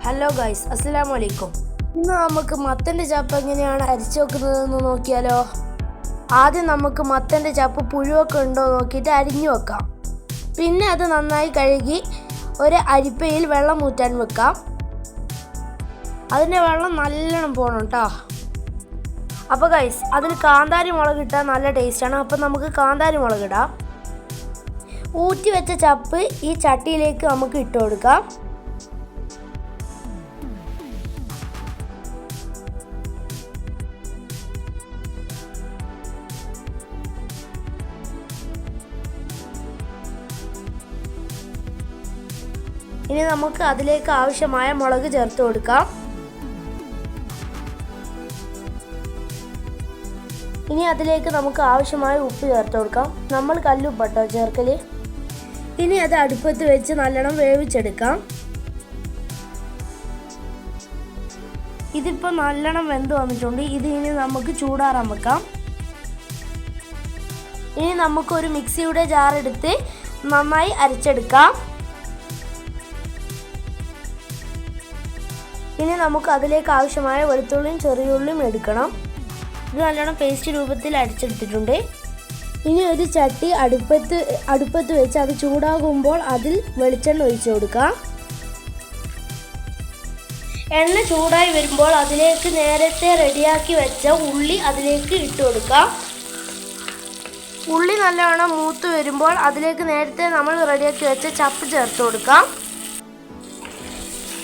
Hello guys, അസ്സലാമു അലൈക്കും. ഇന്ന് നമുക്ക് മത്തൻ്റെ ചപ്പ് എങ്ങനെയാണ് അരിച്ചു വെക്കുന്നതെന്ന് നോക്കിയാലോ. ആദ്യം നമുക്ക് മത്തൻ്റെ ചപ്പ് പുഴുവൊക്കെ ഉണ്ടോ നോക്കിയിട്ട് അരിഞ്ഞു വെക്കാം. പിന്നെ അത് നന്നായി കഴുകി ഒരു അരിപ്പയിൽ വെള്ളം ഊറ്റാൻ വെക്കാം. അതിൻ്റെ വെള്ളം നല്ലോണം പോകണം കേട്ടോ. അപ്പോൾ ഗൈസ്, അതിൽ കാന്താരി മുളക് ഇട്ടാൽ നല്ല ടേസ്റ്റാണ്. അപ്പോൾ നമുക്ക് കാന്താരി മുളക് ഇടാം. ഊറ്റി വെച്ച ചപ്പ് ഈ ചട്ടിയിലേക്ക് നമുക്ക് ഇട്ട് കൊടുക്കാം. ഇനി നമുക്ക് അതിലേക്ക് ആവശ്യമായ മുളക് ചേർത്ത് കൊടുക്കാം. ഇനി അതിലേക്ക് നമുക്ക് ആവശ്യമായ ഉപ്പ് ചേർത്ത് കൊടുക്കാം. നമ്മൾ കല്ലുപ്പട്ടോ ചേർക്കൽ. ഇനി അത് അടുപ്പത്ത് വെച്ച് നല്ലോണം വേവിച്ചെടുക്കാം. ഇതിപ്പോൾ നല്ലോണം വെന്ത് വന്നിട്ടുണ്ട്. ഇത് ഇനി നമുക്ക് ചൂടാറാൻ വെക്കാം. ഇനി നമുക്കൊരു മിക്സിയുടെ ജാർ എടുത്ത് നന്നായി അരച്ചെടുക്കാം. ഇനി നമുക്ക് അതിലേക്ക് ആവശ്യമായ വെളുത്തുള്ളിയും ചെറിയുള്ളിയും എടുക്കണം. ഇത് നല്ലോണം പേസ്റ്റ് രൂപത്തിൽ അരച്ചെടുത്തിട്ടുണ്ട്. ഇനി ഒരു ചട്ടി അടുപ്പത്ത് വെച്ച് അത് ചൂടാകുമ്പോൾ അതിൽ വെളിച്ചെണ്ണ ഒഴിച്ചു കൊടുക്കാം. എണ്ണ ചൂടായി വരുമ്പോൾ അതിലേക്ക് നേരത്തെ റെഡിയാക്കി വെച്ച ഉള്ളി അതിലേക്ക് ഇട്ട് കൊടുക്കാം. ഉള്ളി നല്ലവണ്ണം മൂത്ത് വരുമ്പോൾ അതിലേക്ക് നേരത്തെ നമ്മൾ റെഡിയാക്കി വെച്ച ചപ്പ് ചേർത്ത് കൊടുക്കാം.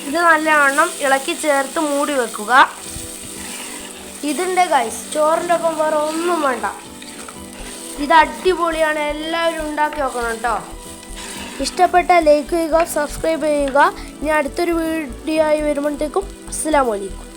ഇത് നല്ലവണ്ണം ഇളക്കി ചേർത്ത് മൂടി വെക്കുക. ഇതിൻ്റെ ഗൈസ്, ചോറിൻ്റെ ഒപ്പം വേറെ ഒന്നും വേണ്ട. ഇത് അടിപൊളിയാണ്. എല്ലാവരും ഉണ്ടാക്കി നോക്കണം കേട്ടോ. ഇഷ്ടപ്പെട്ട ലൈക്ക് ചെയ്യുക, സബ്സ്ക്രൈബ് ചെയ്യുക. ഇനി അടുത്തൊരു വീഡിയോ ആയി വരുമ്പോഴത്തേക്കും അസ്സലാമു അലൈക്കും.